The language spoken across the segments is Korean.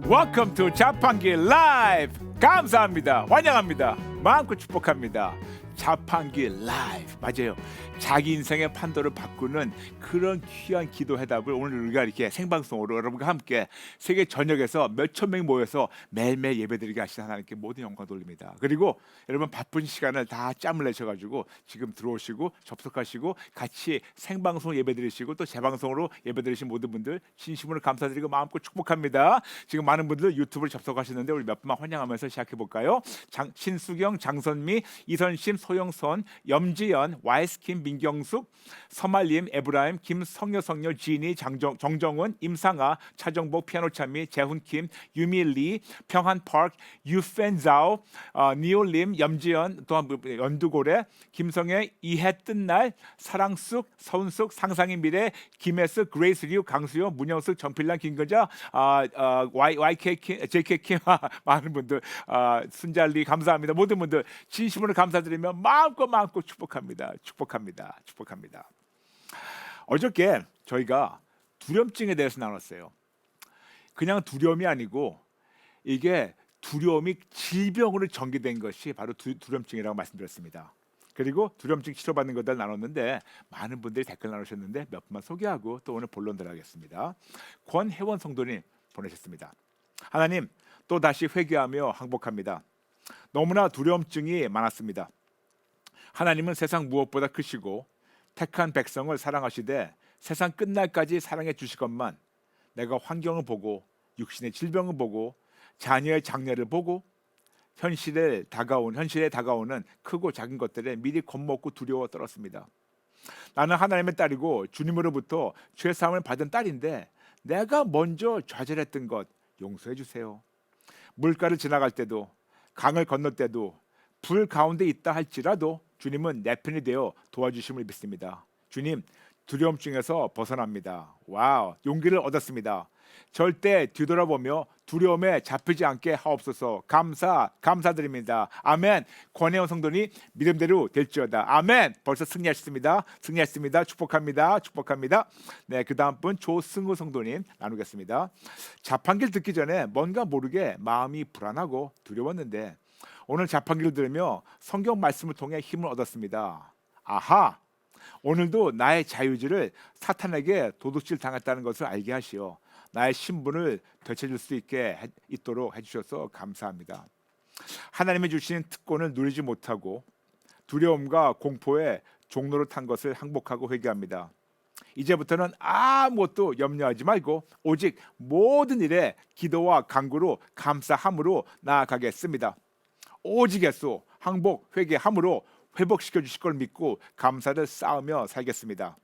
Welcome to 자판기 라이브. 감사합니다. 환영합니다. 마음껏 축복합니다. 자판기 라이브 맞아요. 자기 인생의 판도를 바꾸는 그런 귀한 기도 해답을 오늘 우리가 이렇게 생방송으로 여러분과 함께 세계 전역에서 몇천 명이 모여서 매일매일 예배드리게 하신 하나님께 모든 영광 돌립니다. 그리고 여러분 바쁜 시간을 다 짬을 내셔가지고 지금 들어오시고 접속하시고 같이 생방송 예배드리시고 또 재방송으로 예배드리신 모든 분들 진심으로 감사드리고 마음껏 축복합니다. 지금 많은 분들 유튜브를 접속하시는데 우리 몇 분만 환영하면서 시작해 볼까요? 신수경, 장선미, 이선심, 소영선, 염지연, 와이스킴, 민경숙, 서말림, 에브라임, 김성여, 성녀, 지니, 정정은, 임상아, 차정복, 피아노참미, 재훈킴, 유밀리, 평한파크, 유펜자오, 니올림, 염지연, 또한 연두고래, 김성애, 이해 뜬날, 사랑숙, 서운숙, 상상의 미래, 김혜스, 그레이스류, 강수요, 문영숙, 전필란, 김건자, YK, JK 많은 분들 순잘리 감사합니다. 모든 분들 진심으로 감사드리며 마음껏 축복합니다. 축복합니다. 어저께 저희가 두려움증에 대해서 나눴어요. 그냥 두려움이 아니고 이게 두려움이 질병으로 전개된 것이 바로 두려움증이라고 말씀드렸습니다. 그리고 두려움증 치료받는 것들 나눴는데 많은 분들이 댓글 나누셨는데 몇 분만 소개하고 또 오늘 본론 들어가겠습니다. 권혜원 성도님 보내셨습니다. 하나님 또 다시 회개하며 항복합니다. 너무나 두려움증이 많았습니다. 하나님은 세상 무엇보다 크시고 택한 백성을 사랑하시되 세상 끝날까지 사랑해 주시건만 내가 환경을 보고 육신의 질병을 보고 자녀의 장래를 보고 현실에 다가오는 크고 작은 것들에 미리 겁먹고 두려워 떨었습니다. 나는 하나님의 딸이고 주님으로부터 죄사함을 받은 딸인데 내가 먼저 좌절했던 것 용서해 주세요. 물가를 지나갈 때도 강을 건널 때도 불 가운데 있다 할지라도 주님은 내 편이 되어 도와주심을 믿습니다. 주님 두려움증에서 벗어납니다. 와우, 용기를 얻었습니다. 절대 뒤돌아보며 두려움에 잡히지 않게 하옵소서. 감사드립니다. 아멘. 권혜원 성도님 믿음대로 될지어다. 아멘. 벌써 승리하셨습니다. 축복합니다. 네, 그 다음 분 조승우 성도님 나누겠습니다. 자판기를 듣기 전에 뭔가 모르게 마음이 불안하고 두려웠는데 오늘 자판기를 들으며 성경 말씀을 통해 힘을 얻었습니다. 아하! 오늘도 나의 자유의지를 사탄에게 도둑질 당했다는 것을 알게 하시어 나의 신분을 되찾을 수 있도록 해주셔서 감사합니다. 하나님이 주신 특권을 누리지 못하고 두려움과 공포에 종로를 탄 것을 항복하고 회개합니다. 이제부터는 아무것도 염려하지 말고 오직 모든 일에 기도와 간구로 감사함으로 나아가겠습니다. 오직에서 항복 회개함으로 회복시켜 주실 걸 믿고 감사를 쌓으며 살겠습니다.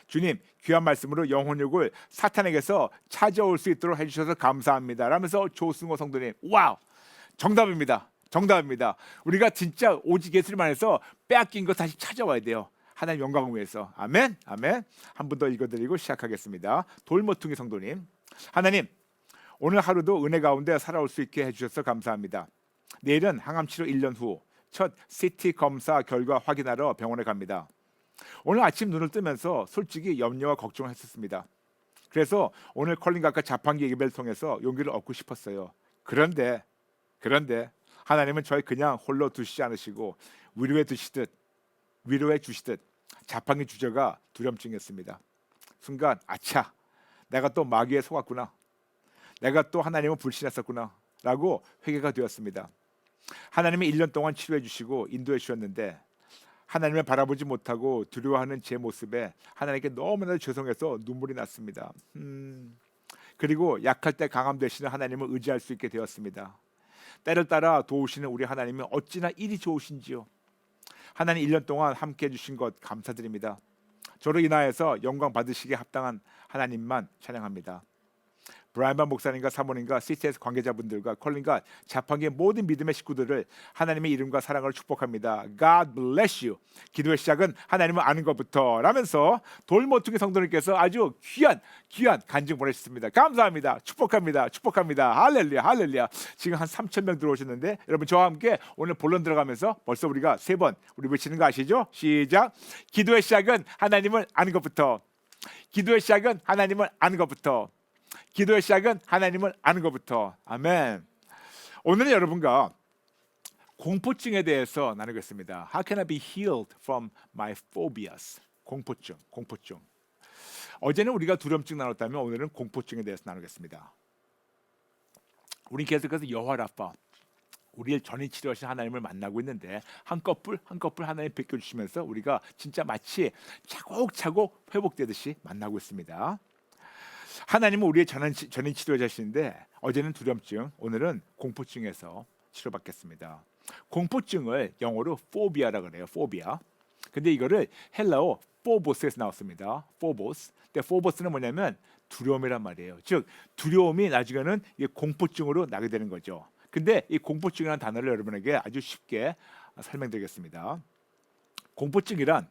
주님 귀한 말씀으로 영혼육을 사탄에게서 찾아올 수 있도록 해주셔서 감사합니다 라면서 조승호 성도님 와우 정답입니다. 우리가 진짜 오직 예수님만 해서 빼앗긴 거 다시 찾아와야 돼요. 하나님 영광을 위해서. 아멘. 한 분 더 읽어드리고 시작하겠습니다. 돌모퉁이 성도님 하나님 오늘 하루도 은혜 가운데 살아올 수 있게 해주셔서 감사합니다. 내일은 항암치료 1년 후 첫 CT 검사 결과 확인하러 병원에 갑니다. 오늘 아침 눈을 뜨면서 솔직히 염려와 걱정을 했었습니다. 그래서 오늘 컬링각과 자판기 예배를 통해서 용기를 얻고 싶었어요. 그런데 하나님은 저희 그냥 홀로 두시지 않으시고 위로해 주시듯 자판기 주제가 두려움증이었습니다. 순간 아차 내가 또 마귀에 속았구나. 내가 또 하나님을 불신했었구나 라고 회개가 되었습니다. 하나님이 1년 동안 치료해 주시고 인도해 주셨는데 하나님을 바라보지 못하고 두려워하는 제 모습에 하나님께 너무나 죄송해서 눈물이 났습니다. 그리고 약할 때 강함 되시는 하나님을 의지할 수 있게 되었습니다. 때를 따라 도우시는 우리 하나님은 어찌나 일이 좋으신지요. 하나님 1년 동안 함께해 주신 것 감사드립니다. 저로 인하여서 영광 받으시기에 합당한 하나님만 찬양합니다. 브라이언 목사님과 사모님과 CCS 관계자분들과 컬링과 자판기의 모든 믿음의 식구들을 하나님의 이름과 사랑으로 축복합니다. God bless you. 기도의 시작은 하나님을 아는 것부터 라면서 돌모퉁이 성도님께서 아주 귀한 간증 보내셨습니다. 감사합니다. 축복합니다. 할렐루야. 지금 한 3,000명 들어오셨는데 여러분 저와 함께 오늘 본론 들어가면서 벌써 우리가 3번 우리 외치는 거 아시죠? 시작. 기도의 시작은 하나님을 아는 것부터. 기도의 시작은 하나님을 아는 것부터. 아멘. 오늘은 여러분과 공포증에 대해서 나누겠습니다. How can I be healed from my phobias? 공포증. 어제는 우리가 두려움증 나눴다면 오늘은 공포증에 대해서 나누겠습니다. 우리 계속해서 여호와 라파, 우리를 전이 치료하신 하나님을 만나고 있는데 한꺼풀 하나님 베껴주시면서 우리가 진짜 마치 차곡차곡 회복되듯이 만나고 있습니다. 하나님은 우리의 전인 치료자신데 어제는 두려움증, 오늘은 공포증에서 치료받겠습니다. 공포증을 영어로 포비아라 그래요. 포비아. 근데 이거를 헬라어 포보스에서 나왔습니다. 포보스. 근데 포보스는 뭐냐면 두려움이란 말이에요. 즉 두려움이 나중에는 공포증으로 나게 되는 거죠. 근데 이 공포증이라는 단어를 여러분에게 아주 쉽게 설명드리겠습니다. 공포증이란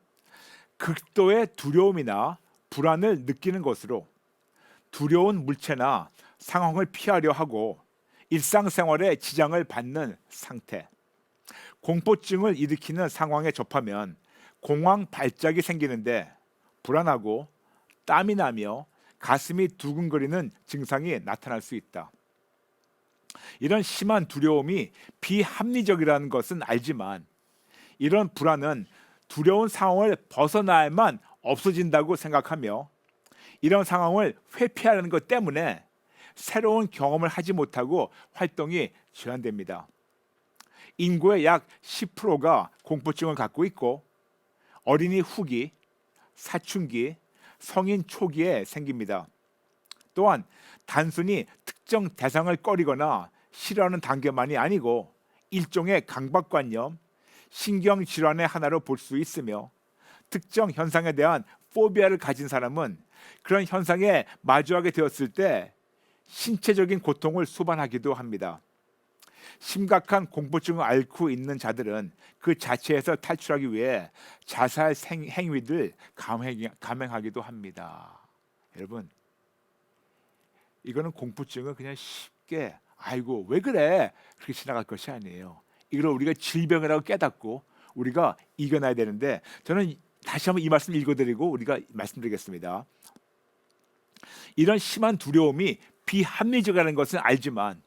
극도의 두려움이나 불안을 느끼는 것으로 두려운 물체나 상황을 피하려 하고 일상생활에 지장을 받는 상태. 공포증을 일으키는 상황에 접하면 공황 발작이 생기는데 불안하고 땀이 나며 가슴이 두근거리는 증상이 나타날 수 있다. 이런 심한 두려움이 비합리적이라는 것은 알지만 이런 불안은 두려운 상황을 벗어나야만 없어진다고 생각하며 이런 상황을 회피하려는 것 때문에 새로운 경험을 하지 못하고 활동이 제한됩니다. 인구의 약 10%가 공포증을 갖고 있고 어린이 후기, 사춘기, 성인 초기에 생깁니다. 또한 단순히 특정 대상을 꺼리거나 싫어하는 단계만이 아니고 일종의 강박관념, 신경질환의 하나로 볼 수 있으며 특정 현상에 대한 포비아를 가진 사람은 그런 현상에 마주하게 되었을 때 신체적인 고통을 수반하기도 합니다. 심각한 공포증을 앓고 있는 자들은 그 자체에서 탈출하기 위해 자살 행위를 감행하기도 합니다. 여러분, 이거는 공포증은 그냥 쉽게 아이고 왜 그래 그렇게 지나갈 것이 아니에요. 이걸 우리가 질병이라고 깨닫고 우리가 이겨내야 되는데 저는 다시 한번 이 말씀 읽어드리고 우리가 말씀드리겠습니다. 이런 심한 두려움이 비합리적이라는 것은 알지만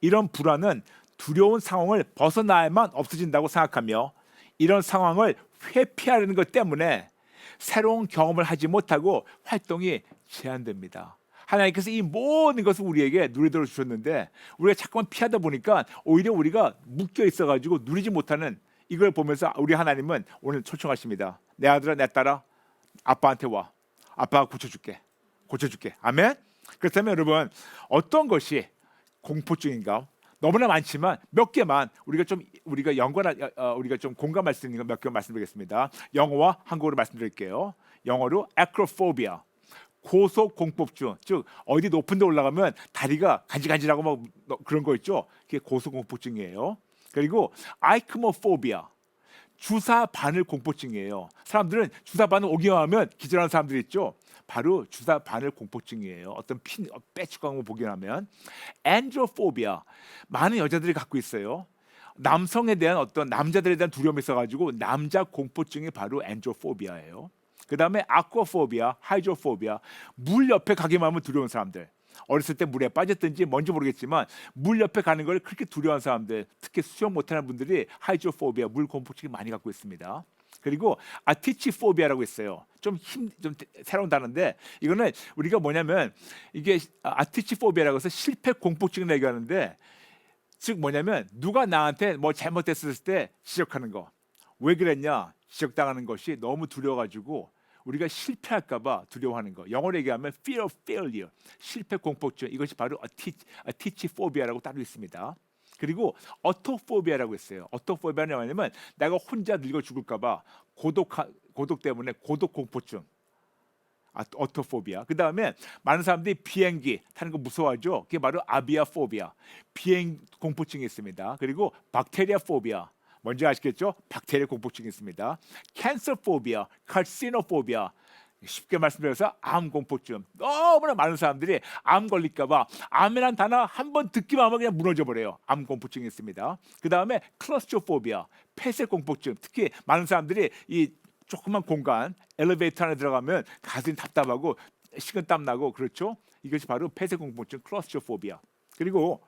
이런 불안은 두려운 상황을 벗어나야만 없어진다고 생각하며 이런 상황을 회피하려는 것 때문에 새로운 경험을 하지 못하고 활동이 제한됩니다. 하나님께서 이 모든 것을 우리에게 누리도록 주셨는데 우리가 자꾸만 피하다 보니까 오히려 우리가 묶여 있어가지고 누리지 못하는 이걸 보면서 우리 하나님은 오늘 초청하십니다. 내 아들아 내 딸아 아빠한테 와. 아빠가 고쳐줄게. 아멘. 그렇다면 여러분 어떤 것이 공포증인가? 너무나 많지만 몇 개만 우리가 좀 공감할 수 있는 것 몇 개 말씀드리겠습니다. 영어와 한국어로 말씀드릴게요. 영어로 acrophobia. 고소공포증, 즉 어디 높은 데 올라가면 다리가 간질간질하고 막 그런 거 있죠. 그게 고소공포증이에요. 그리고 아이크모포비아, 주사 바늘 공포증이에요. 사람들은 주사 바늘 오기만 하면 기절하는 사람들 있죠. 바로 주사 바늘 공포증이에요. 어떤 빼치고 거 보기만 하면. 엔드로포비아, 많은 여자들이 갖고 있어요. 남성에 대한 어떤 남자들에 대한 두려움이 있어가지고 남자 공포증이 바로 엔드로포비아예요. 그 다음에 아쿠아포비아, 하이드로포비아, 물 옆에 가기만 하면 두려운 사람들. 어렸을 때 물에 빠졌든지 뭔지 모르겠지만 물 옆에 가는 걸 그렇게 두려워하는 사람들, 특히 수영 못하는 분들이 하이드로포비아, 물 공포증이 많이 갖고 있습니다. 그리고 아티치포비아라고 있어요. 좀 새로운 단어인데 이거는 우리가 뭐냐면 이게 아티치포비아라고 해서 실패 공포증을 얘기하는데 즉 뭐냐면 누가 나한테 뭐 잘못했을 때 지적하는 거. 왜 그랬냐? 지적당하는 것이 너무 두려워가지고 우리가 실패할까봐 두려워하는 거. 영어로 얘기하면 fear of failure, 실패 공포증. 이것이 바로 아티치포비아라고 따로 있습니다. 그리고 어토포비아라고 있어요. 어토포비아는 뭐냐면 내가 혼자 늙어 죽을까봐 고독 때문에 고독 공포증. 어토포비아. 그 다음에 많은 사람들이 비행기 타는 거 무서워하죠. 그게 바로 아비아포비아, 비행 공포증이 있습니다. 그리고 박테리아 포비아. 뭔지 아시겠죠? 박테리아 공포증이 있습니다. 캔서 포비아, 칼시노포비아. 쉽게 말씀드려서 암 공포증. 너무나 많은 사람들이 암 걸릴까봐 암이란 단어 한 번 듣기만 하면 그냥 무너져 버려요. 암 공포증이 있습니다. 그 다음에 클로스트로포비아, 폐쇄 공포증. 특히 많은 사람들이 이 조그만 공간 엘리베이터 안에 들어가면 가슴이 답답하고 식은땀 나고 그렇죠. 이것이 바로 폐쇄공포증 클로스트로포비아. 그리고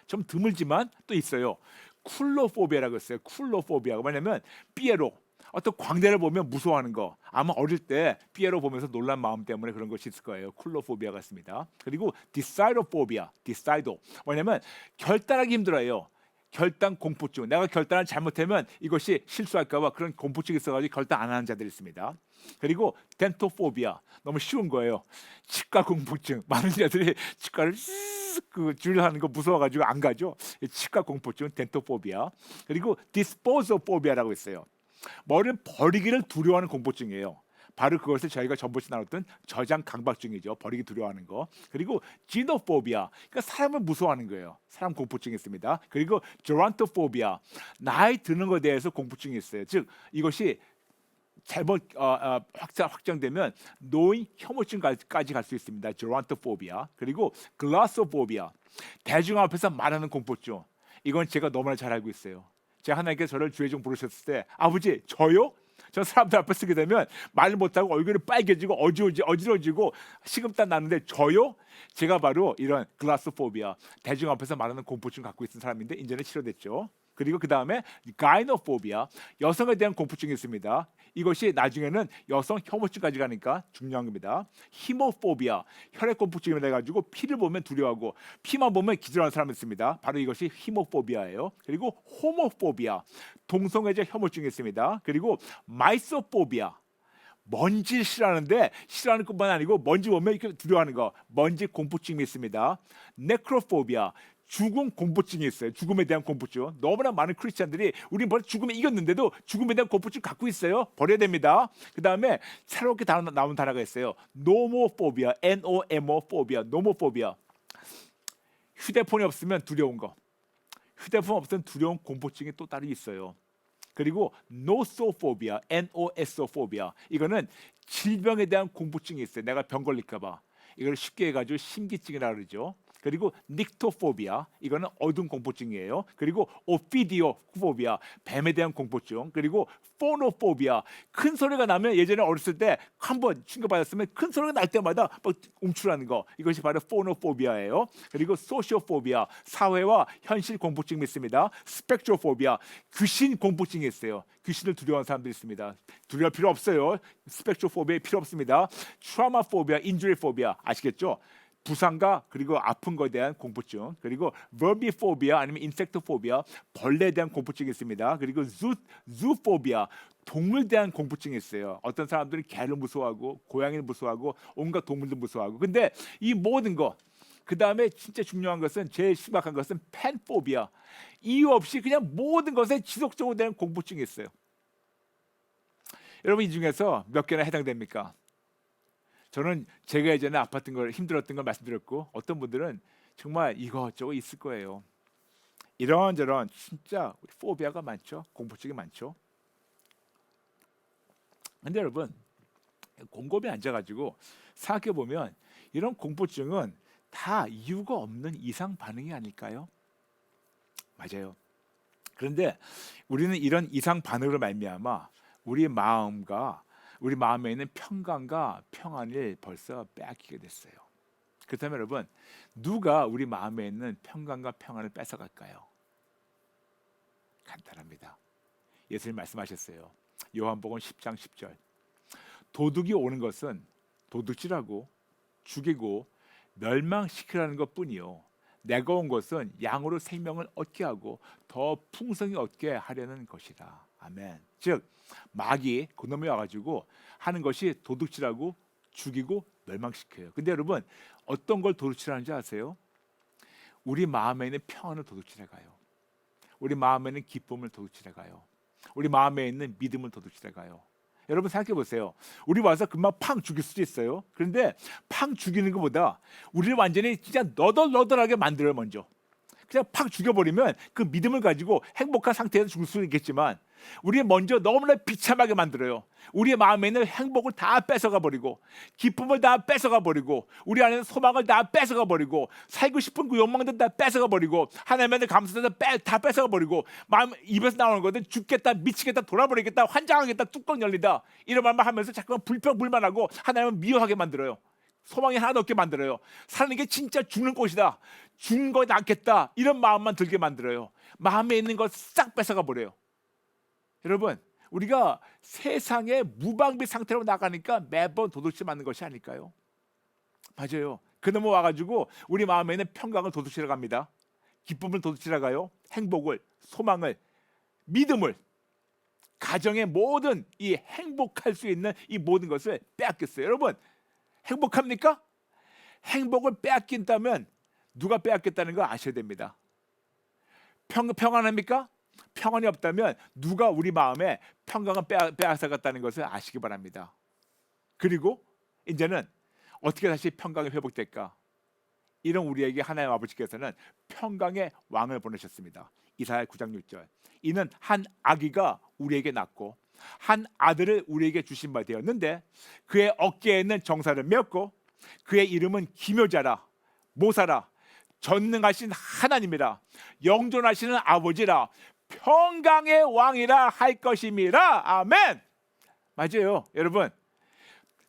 좀 드물지만 또 있어요. 쿨로포비아라고 있어요. 쿨로포비아가 뭐냐면 피에로, 어떤 광대를 보면 무서워하는 거. 아마 어릴 때 피에로 보면서 놀란 마음 때문에 그런 것이 있을 거예요. 쿨로포비아가 있습니다. 그리고 디사이도포비아, 디사이도 뭐냐면 결단하기 힘들어요. 결단 공포증. 내가 결단을 잘못하면 이것이 실수할까봐 그런 공포증이 있어가지고 결단 안 하는 자들이 있습니다. 그리고 덴토포비아, 너무 쉬운 거예요. 치과 공포증. 많은 자들이 치과를 그 줄하는 거 무서워가지고 안 가죠. 치과 공포증, 덴토포비아. 그리고 디스포저포비아라고 있어요. 머리를 버리기를 두려워하는 공포증이에요. 바로 그것을 저희가 전부터 나눴던 저장 강박증이죠. 버리기 두려워하는 거. 그리고 지노포비아, 그러니까 사람을 무서워하는 거예요. 사람 공포증이 있습니다. 그리고 조란토포비아, 나이 드는 것에 대해서 공포증이 있어요. 즉 이것이 잘못 확장되면 노인 혐오증까지 갈 수 있습니다. 조란토포비아. 그리고 글라소포비아, 대중 앞에서 말하는 공포증. 이건 제가 너무나 잘 알고 있어요. 제가 하나님께서 저를 주의 종 부르셨을 때, 아버지 저요? 저 사람들 앞에 쓰게 되면 말 못하고 얼굴이 빨개지고 어지러지고 식은땀 나는데 저요? 제가 바로 이런 글라스포비아, 대중 앞에서 말하는 공포증 갖고 있는 사람인데 이제는 치료됐죠. 그리고 그 다음에 가이노포비아, 여성에 대한 공포증이 있습니다. 이것이 나중에는 여성 혐오증까지 가니까 중요한 겁니다. 히모포비아, 혈액 공포증이 돼가지고 피를 보면 두려워하고 피만 보면 기절하는 사람이 있습니다. 바로 이것이 히모포비아예요. 그리고 호모포비아, 동성애자 혐오증이 있습니다. 그리고 마이소포비아, 먼지 싫어하는데 싫어하는 것만 아니고 먼지 보면 이렇게 두려워하는 거, 먼지 공포증이 있습니다. 네크로포비아, 죽음 공포증이 있어요. 죽음에 대한 공포증. 너무나 많은 크리스찬들이 우리는 벌써 죽음에 이겼는데도 죽음에 대한 공포증 갖고 있어요. 버려야 됩니다. 그 다음에 새롭게 나온 단어가 있어요. 노모포비아, NOMO포비아, 노모포비아. 휴대폰이 없으면 두려운 거. 휴대폰 없으면 두려운 공포증이 또 따로 있어요. 그리고 노소포비아, NOSO포비아. 이거는 질병에 대한 공포증이 있어요. 내가 병 걸릴까 봐. 이걸 쉽게 해가지고 심기증이라고 그러죠. 그리고 닉토포비아, 이거는 어두운 공포증이에요. 그리고 오피디오포비아, 뱀에 대한 공포증. 그리고 포노포비아, 큰 소리가 나면 예전에 어렸을 때 한번 충격받았으면 큰 소리가 날 때마다 막 움츠라는 거, 이것이 바로 포노포비아예요. 그리고 소시오포비아, 사회와 현실 공포증이 있습니다. 스펙트로포비아, 귀신 공포증이 있어요. 귀신을 두려워하는 사람들이 있습니다. 두려울 필요 없어요. 스펙트로포비아 필요 없습니다. 트라우마포비아, 인주리포비아, 아시겠죠? 부상과 그리고 아픈 것에 대한 공포증. 그리고 버비포비아 아니면 인섹토포비아, 벌레에 대한 공포증이 있습니다. 그리고 주포비아, 동물에 대한 공포증이 있어요. 어떤 사람들은 개를 무서워하고 고양이를 무서워하고 온갖 동물도 무서워하고. 근데 이 모든 거, 그 다음에 진짜 중요한 것은, 제일 심각한 것은 팬포비아, 이유 없이 그냥 모든 것에 지속적으로 대한 공포증이 있어요. 여러분 이 중에서 몇 개나 해당됩니까? 저는 제가 예전에 아팠던 걸, 힘들었던 걸 말씀드렸고, 어떤 분들은 정말 이것저것 있을 거예요. 이런저런 진짜 우리 포비아가 많죠. 공포증이 많죠. 근데 여러분 곰곰이 앉아가지고 생각해 보면 이런 공포증은 다 이유가 없는 이상 반응이 아닐까요? 맞아요. 그런데 우리는 이런 이상 반응으로 말미암아 우리 마음과 우리 마음에 있는 평강과 평안을 벌써 빼앗기게 됐어요. 그렇다면 여러분, 누가 우리 마음에 있는 평강과 평안을 뺏어갈까요? 간단합니다. 예수님 말씀하셨어요. 요한복음 10장 10절. 도둑이 오는 것은 도둑질하고 죽이고 멸망시키라는 것뿐이요, 내가 온 것은 양으로 생명을 얻게 하고 더 풍성히 얻게 하려는 것이라. 아멘. 즉 마귀, 그놈이 와가지고 하는 것이 도둑질하고 죽이고 멸망시켜요. 근데 여러분 어떤 걸 도둑질하는지 아세요? 우리 마음에 있는 평안을 도둑질해가요. 우리 마음에 있는 기쁨을 도둑질해가요. 우리 마음에 있는 믿음을 도둑질해가요. 여러분 생각해 보세요. 우리 와서 금방 팡 죽일 수도 있어요. 그런데 팡 죽이는 것보다 우리를 완전히 진짜 너덜너덜하게 만들어요. 먼저 그냥 팍 죽여버리면 그 믿음을 가지고 행복한 상태에서 죽을 수는 있겠지만, 우리 먼저 너무나 비참하게 만들어요. 우리의 마음에 있는 행복을 다 뺏어가 버리고, 기쁨을 다 뺏어가 버리고, 우리 안에 있는 소망을 다 뺏어가 버리고, 살고 싶은 그 욕망들 다 뺏어가 버리고, 하나님한테 감사해서 다 뺏어가 버리고, 마음 입에서 나오는 것들 죽겠다, 미치겠다, 돌아버리겠다, 환장하겠다, 뚜껑 열린다, 이런 말만 하면서 자꾸만 불평불만하고 하나님을 미워하게 만들어요. 소망이 하나도 없게 만들어요. 사는 게 진짜 죽는 곳이다. 죽는 거 낫겠다. 이런 마음만 들게 만들어요. 마음에 있는 걸 싹 뺏어가 버려요. 여러분, 우리가 세상의 무방비 상태로 나가니까 매번 도둑질 맞는 것이 아닐까요? 맞아요. 그놈이 와가지고 우리 마음에 있는 평강을 도둑질해 갑니다. 기쁨을 도둑질해 가요. 행복을, 소망을, 믿음을, 가정의 모든 이 행복할 수 있는 이 모든 것을 빼앗겼어요. 여러분, 행복합니까? 행복을 빼앗긴다면 누가 빼앗겼다는 거 아셔야 됩니다. 평안합니까? 평안이 없다면 누가 우리 마음에 평강을 빼앗아갔다는 것을 아시기 바랍니다. 그리고 이제는 어떻게 다시 평강이 회복될까? 이런 우리에게 하나님 아버지께서는 평강의 왕을 보내셨습니다. 이사야 9장 6절. 이는 한 아기가 우리에게 낳고 한 아들을 우리에게 주신 바 되었는데 그의 어깨에는 정사를 메었고 그의 이름은 기묘자라, 모사라, 전능하신 하나님이라, 영존하시는 아버지라, 평강의 왕이라 할 것임이라. 아멘. 맞아요, 여러분.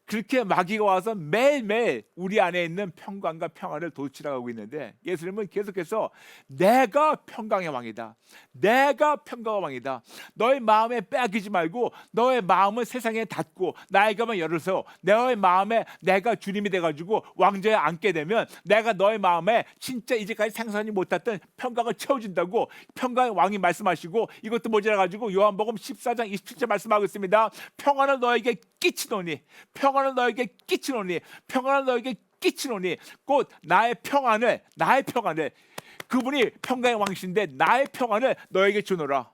그렇게 마귀가 와서 매일매일 우리 안에 있는 평강과 평안을 도둑질하고 있는데 예수님은 계속해서 내가 평강의 왕이다. 내가 평강의 왕이다. 너의 마음에 빼앗기지 말고 너의 마음을 세상에 닫고 나에게만 열어서 너의 마음에 내가 주님이 돼가지고 왕좌에 앉게 되면 내가 너의 마음에 진짜 이제까지 상상하지 못했던 평강을 채워준다고 평강의 왕이 말씀하시고 이것도 모자라 가지고 요한복음 14장 27절 말씀하고 있습니다. 평안을 너에게 끼치노니 평안을 너에게 끼치노니 평안을 너에게 끼치노니 곧 나의 평안을 그분이 평강의 왕이신데 나의 평안을 너에게 주노라.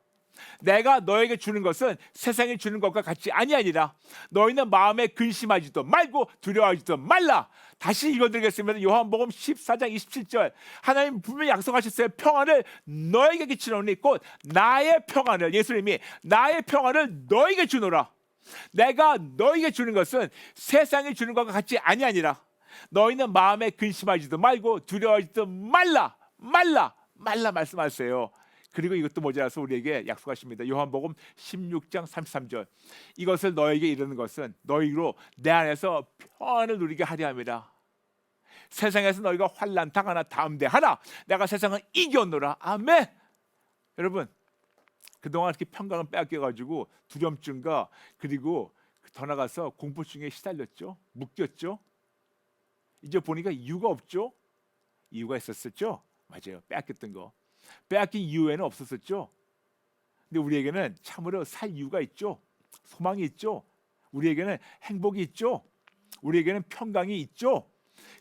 내가 너에게 주는 것은 세상이 주는 것과 같이 아니니라. 너희는 마음에 근심하지도 말고 두려워하지도 말라. 다시 읽어드리겠습니다. 요한복음 14장 27절. 하나님 분명히 약속하셨어요. 평안을 너에게 끼치노니 곧 나의 평안을, 예수님이 나의 평안을 너에게 주노라. 내가 너에게 주는 것은 세상이 주는 것과 같이 아니라 너희는 마음에 근심하지도 말고 두려워하지도 말라 말씀하세요. 그리고 이것도 모자라서 우리에게 약속하십니다. 요한복음 16장 33절. 이것을 너에게 이르는 것은 너희로 내 안에서 평안을 누리게 하려 함이라. 세상에서 너희가 환난 당하나 담대하라. 내가 세상을 이겨노라. 아멘. 여러분, 그동안 이렇게 평강을 빼앗겨가지고 두려움증과 그리고 더 나가서 공포증에 시달렸죠. 묶였죠. 이제 보니까 이유가 없죠. 이유가 있었었죠. 맞아요. 빼앗겼던 거. 빼앗긴 이유에는 없었었죠. 근데 우리에게는 참으로 살 이유가 있죠. 소망이 있죠. 우리에게는 행복이 있죠. 우리에게는 평강이 있죠.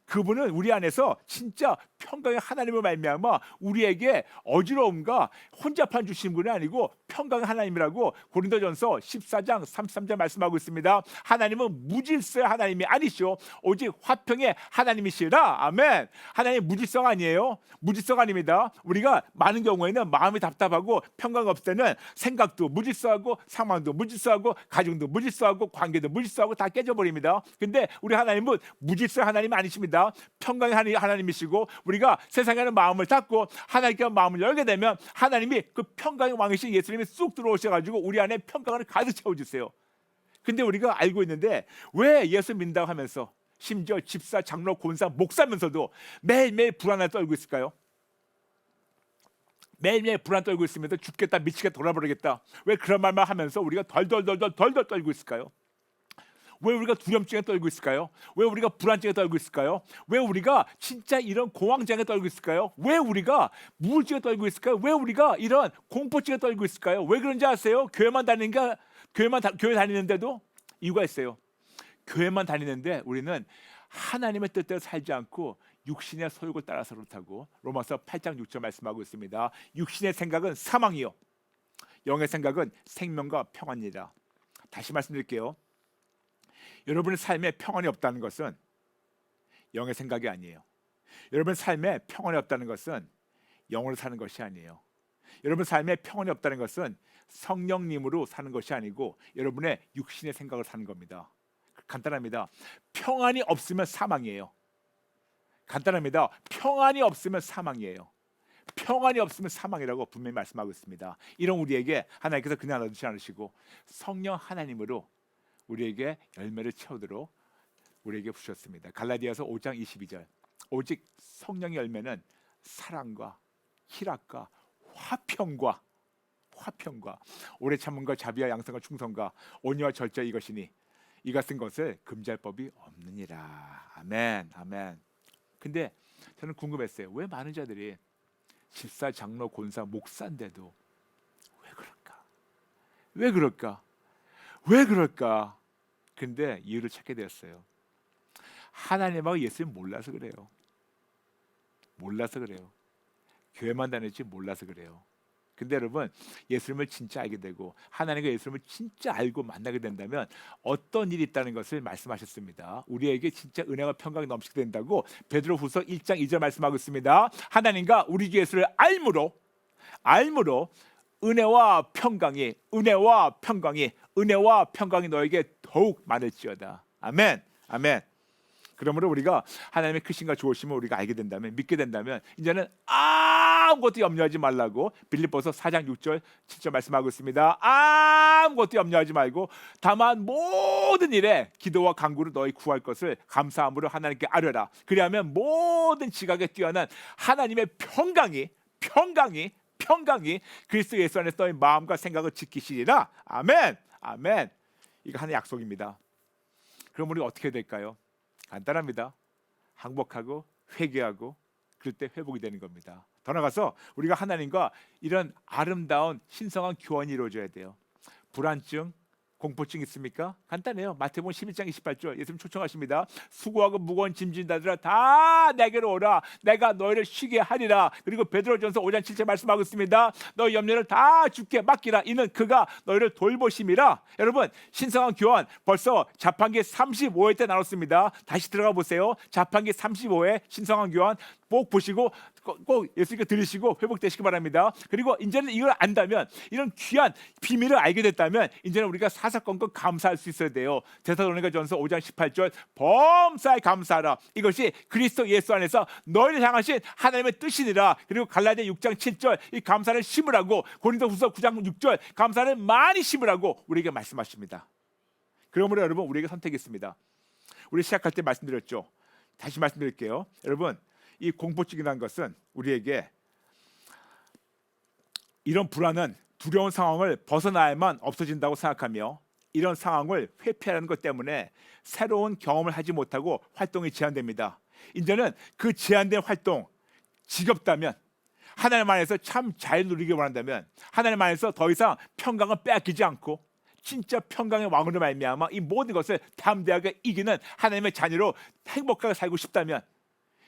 그분은 우리 안에서 진짜 평강의 하나님을 말미암아 우리에게 어지러움과 혼잡한 주신 분이 아니고 평강의 하나님이라고 고린도전서 14장 33절 말씀하고 있습니다. 하나님은 무질서의 하나님이 아니시오 오직 화평의 하나님이시라. 아멘. 하나님 무질서가 아니에요. 무질서가 아닙니다. 우리가 많은 경우에는 마음이 답답하고 평강 없을 때는 생각도 무질서하고 상황도 무질서하고 가정도 무질서하고 관계도 무질서하고 다 깨져버립니다. 근데 우리 하나님은 무질서의 하나님이 아니십니다. 평강의 하나님이시고 우리가 세상에는 마음을 닫고 하나님께 마음을 열게 되면 하나님이 그 평강의 왕이신 예수님이 쑥 들어오셔가지고 우리 안에 평강을 가득 채워주세요. 근데 우리가 알고 있는데 왜 예수 믿는다고 하면서 심지어 집사, 장로, 권사, 목사면서도 매일매일 불안을 떨고 있을까요? 매일매일 불안 떨고 있으면서 죽겠다, 미치겠다, 돌아버리겠다. 왜 그런 말만 하면서 우리가 덜덜 떨고 있을까요? 왜 우리가 두려움증에 떨고 있을까요? 왜 우리가 불안증에 떨고 있을까요? 왜 우리가 진짜 이런 공황장애 떨고 있을까요? 왜 우리가 우울증에 떨고 있을까요? 왜 우리가 이런 공포증에 떨고 있을까요? 왜 그런지 아세요? 교회 다니는데도 이유가 있어요. 교회만 다니는데 우리는 하나님의 뜻대로 살지 않고 육신의 소욕을 따라서 그렇다고 로마서 8장 6절 말씀하고 있습니다. 육신의 생각은 사망이요 영의 생각은 생명과 평안이라. 다시 말씀드릴게요. 여러분의 삶에 평안이 없다는 것은 영의 생각이 아니에요. 여러분의 삶에 평안이 없다는 것은 영으로 사는 것이 아니에요. 여러분 삶에 평안이 없다는 것은 성령님으로 사는 것이 아니고 여러분의 육신의 생각을 사는 겁니다. 간단합니다. 평안이 없으면 사망이에요. 간단합니다. 평안이 없으면 사망이에요. 평안이 없으면 사망이라고 분명히 말씀하고 있습니다. 이런 우리에게 하나님께서 그냥 놔두지 않으시고 성령 하나님으로 우리에게 열매를 채우도록 우리에게 부셨습니다. 갈라디아서 5장 22절. 오직 성령의 열매는 사랑과 희락과 화평과 오래 참음과 자비와 양선과 충성과 온유와 절제 이것이니 이 같은 것을 금지할 법이 없느니라. 아멘. 아멘. 근데 저는 궁금했어요. 왜 많은 자들이 집사, 장로, 권사, 목사인데도 왜 그럴까? 왜 그럴까? 왜 그럴까? 근데 이유를 찾게 되었어요. 하나님하고 예수님 몰라서 그래요. 몰라서 그래요. 교회만 다녔지 몰라서 그래요. 근데 여러분, 예수님을 진짜 알게 되고 하나님과 예수님을 진짜 알고 만나게 된다면 어떤 일이 있다는 것을 말씀하셨습니다. 우리에게 진짜 은혜와 평강이 넘치게 된다고 베드로후서 1장 2절 말씀하고 있습니다. 하나님과 우리 주 예수를 알므로 은혜와 평강이 너에게 더욱 많을지어다. 아멘. 아멘. 그러므로 우리가 하나님의 크신과 좋으심을 우리가 알게 된다면, 믿게 된다면 이제는 아무것도 염려하지 말라고 빌립보서 4장 6절 7절 말씀하고 있습니다. 아무것도 염려하지 말고 다만 모든 일에 기도와 간구로 너희 구할 것을 감사함으로 하나님께 아뢰라. 그리하면 모든 지각에 뛰어난 하나님의 평강이 그리스도 예수 안에서 너희 마음과 생각을 지키시리라. 아멘. 아멘. 이거 하나의 약속입니다. 그럼 우리가 어떻게 될까요? 간단합니다. 항복하고 회개하고 그럴 때 회복이 되는 겁니다. 더 나아가서 우리가 하나님과 이런 아름다운 신성한 교환이 이루어져야 돼요. 불안증, 공포증 있습니까? 간단해요. 마태복음 11장 28절 예수님 초청하십니다. 수고하고 무거운 짐진 자들아 다 내게로 오라. 내가 너희를 쉬게 하리라. 그리고 베드로전서 5장 7절 말씀하고 있습니다. 너희 염려를 다 주께 맡기라. 이는 그가 너희를 돌보심이라. 여러분, 신성한 교환 벌써 자판기 35회 때 나눴습니다. 다시 들어가 보세요. 자판기 35회 신성한 교환 꼭 보시고 꼭 예수님께 들으시고 회복되시기 바랍니다. 그리고 이제는 이걸 안다면, 이런 귀한 비밀을 알게 됐다면 이제는 우리가 사사건건 감사할 수 있어야 돼요. 데살로니가전서 5장 18절 범사에 감사하라. 이것이 그리스도 예수 안에서 너희를 향하신 하나님의 뜻이니라. 그리고 갈라디아 6장 7절 이 감사를 심으라고, 고린도후서 9장 6절 감사를 많이 심으라고 우리에게 말씀하십니다. 그러므로 여러분, 우리에게 선택이 있습니다. 우리 시작할 때 말씀드렸죠. 다시 말씀드릴게요. 여러분, 이 공포증이라는 것은 우리에게 이런 불안은 두려운 상황을 벗어나야만 없어진다고 생각하며, 이런 상황을 회피하는 것 때문에 새로운 경험을 하지 못하고 활동이 제한됩니다. 이제는 그 제한된 활동, 지겹다면, 하나님 안에서 참 잘 누리기 원한다면, 하나님 안에서 더 이상 평강을 빼앗기지 않고 진짜 평강의 왕으로 말미암아 이 모든 것을 담대하게 이기는 하나님의 자녀로 행복하게 살고 싶다면,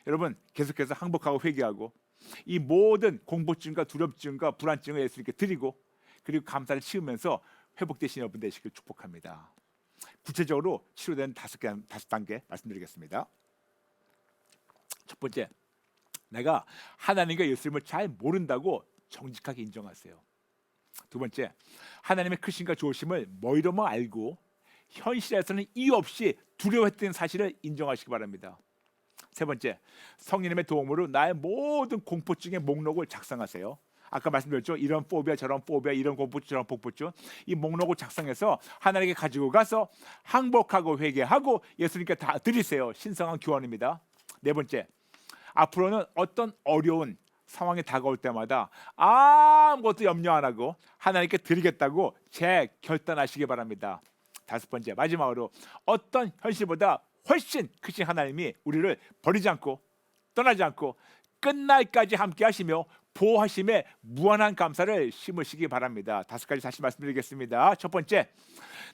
여러분 계속해서 항복하고 회개하고 이 모든 공포증과 두렵증과 불안증을 예수님께 드리고, 그리고 감사를 치우면서 회복되신 여러분 되시길 축복합니다. 구체적으로 치료되는 5단계 말씀드리겠습니다. 첫 번째, 내가 하나님과 예수님을 잘 모른다고 정직하게 인정하세요. 두 번째, 하나님의 크신과 좋으심을 머리로만 알고 현실에서는 이유 없이 두려워했던 사실을 인정하시기 바랍니다. 세 번째, 성령님의 도움으로 나의 모든 공포증의 목록을 작성하세요. 아까 말씀드렸죠. 이런 포비아, 저런 포비아, 이런 공포증, 저런 공포증, 이 목록을 작성해서 하나님께 가지고 가서 항복하고 회개하고 예수님께 다 드리세요. 신성한 교환입니다. 네 번째, 앞으로는 어떤 어려운 상황이 다가올 때마다 아무것도 염려 안 하고 하나님께 드리겠다고 재결단하시기 바랍니다. 다섯 번째, 마지막으로 어떤 현실보다 훨씬 크신 하나님이 우리를 버리지 않고 떠나지 않고 끝날까지 함께 하시며 보호하심에 무한한 감사를 심으시기 바랍니다. 5가지 다시 말씀드리겠습니다. 첫 번째,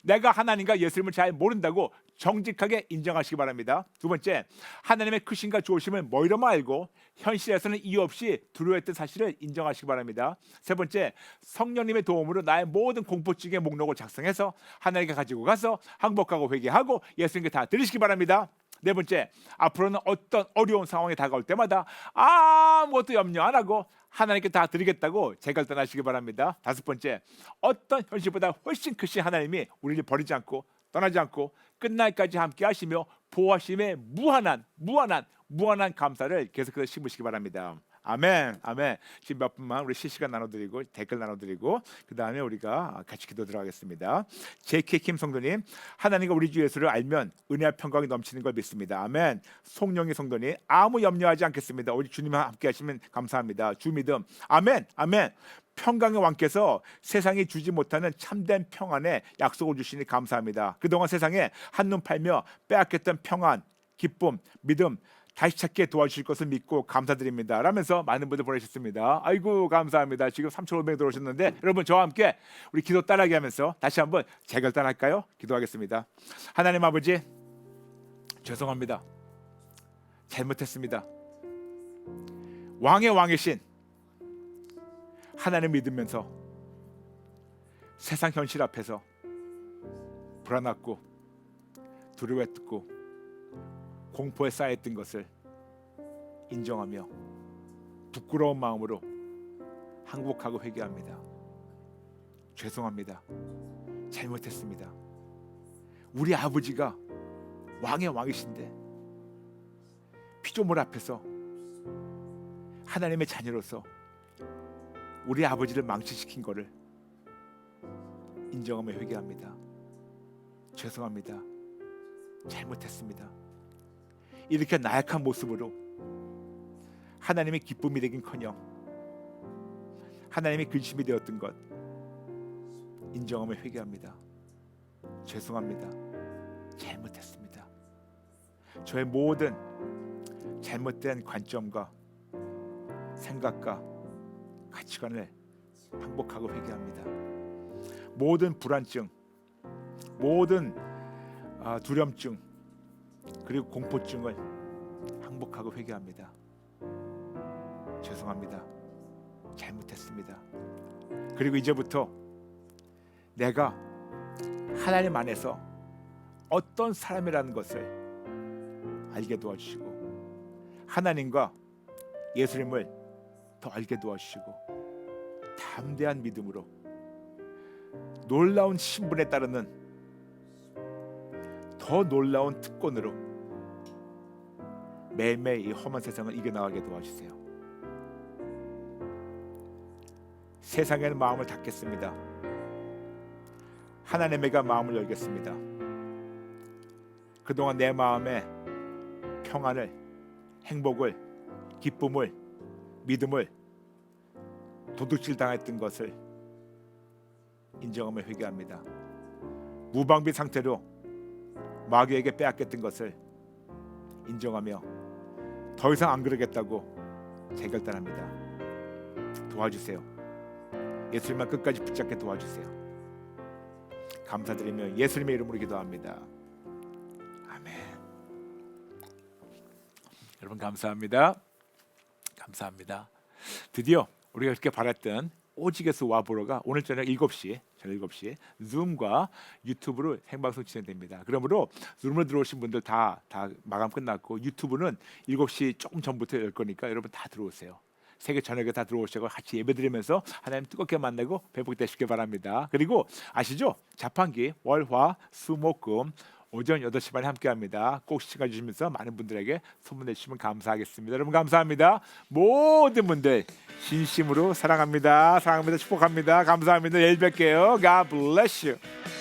내가 하나님과 예수님을 잘 모른다고 정직하게 인정하시기 바랍니다. 두 번째, 하나님의 크신과 좋으심을 머리로만 알고 현실에서는 이유 없이 두려워했던 사실을 인정하시기 바랍니다. 세 번째, 성령님의 도움으로 나의 모든 공포증의 목록을 작성해서 하나님께 가지고 가서 항복하고 회개하고 예수님께 다 드리시기 바랍니다. 네 번째, 앞으로는 어떤 어려운 상황이 다가올 때마다 아무것도 염려 안 하고 하나님께 다 드리겠다고 재결단하시기 바랍니다. 다섯 번째, 어떤 현실보다 훨씬 크신 하나님이 우리를 버리지 않고 떠나지 않고 끝날까지 함께 하시며 보호하심에 무한한 감사를 계속해서 심으시기 바랍니다. 아멘, 아멘. 지금 몇 분만 우리 실시간 나눠드리고 댓글 나눠드리고 그 다음에 우리가 같이 기도 들어가겠습니다. JK 김 성도님, 하나님과 우리 주 예수를 알면 은혜와 평강이 넘치는 걸 믿습니다. 아멘. 송영희 성도님, 아무 염려하지 않겠습니다. 우리 주님과 함께하시면 감사합니다. 주 믿음. 아멘, 아멘. 평강의 왕께서 세상이 주지 못하는 참된 평안에 약속을 주시니 감사합니다. 그동안 세상에 한눈 팔며 빼앗겼던 평안, 기쁨, 믿음 다시 찾게 도와주실 것을 믿고 감사드립니다. 라면서 많은 분들 보내셨습니다. 아이고 감사합니다. 지금 3,500 들어오셨는데 여러분 저와 함께 우리 기도 따라하게 하면서 다시 한번 재결단할까요? 기도하겠습니다. 하나님 아버지 죄송합니다. 잘못했습니다. 왕의 왕이신 하나님 믿으면서 세상 현실 앞에서 불안했고 두려워했고 공포에 쌓였던 것을 인정하며 부끄러운 마음으로 항복하고 회개합니다. 죄송합니다. 잘못했습니다. 우리 아버지가 왕의 왕이신데 피조물 앞에서 하나님의 자녀로서 우리 아버지를 망치시킨 것을 인정하며 회개합니다. 죄송합니다. 잘못했습니다. 이렇게 나약한 모습으로 하나님의 기쁨이 되긴커녕 하나님의 근심이 되었던 것 인정하며 회개합니다. 죄송합니다. 잘못했습니다. 저의 모든 잘못된 관점과 생각과 가치관을 항복하고 회개합니다. 모든 불안증, 모든 두려움증 그리고 공포증을 항복하고 회개합니다. 죄송합니다. 잘못했습니다. 그리고 이제부터 내가 하나님 안에서 어떤 사람이라는 것을 알게 도와주시고 하나님과 예수님을 더 알게 도와주시고 담대한 믿음으로 놀라운 신분에 따르는 더 놀라운 특권으로 매일매일 이 험한 세상을 이겨나가게 도와주세요. 세상에는 마음을 닫겠습니다. 하나님에게 마음을 열겠습니다. 그동안 내 마음에 평안을, 행복을, 기쁨을, 믿음을 도둑질 당했던 것을 인정하며 회개합니다. 무방비 상태로 마귀에게 빼앗겼던 것을 인정하며 더 이상 안 그러겠다고 재결단합니다. 도와주세요. 예수님만 끝까지 붙잡게 도와주세요. 감사드리며 예수님의 이름으로 기도합니다. 아멘. 여러분 감사합니다. 감사합니다. 드디어 우리가 그렇게 바랐던 오직에서 와보러가 오늘 저녁 7시 줌과 유튜브로 생방송 진행됩니다. 그러므로 줌으로 들어오신 분들 다 마감 끝났고 유튜브는 7시 조금 전부터 열 거니까 여러분 다 들어오세요. 세계 저녁에 다 들어오시고 같이 예배드리면서 하나님 뜨겁게 만나고 회복되시길 바랍니다. 그리고 아시죠? 자판기 월화 수목금 오전 8시 반에 함께합니다. 꼭 시청해 주시면서 많은 분들에게 소문내 주시면 감사하겠습니다. 여러분 감사합니다. 모든 분들 진심으로 사랑합니다. 축복합니다. 감사합니다. 내일 뵐게요. God bless you.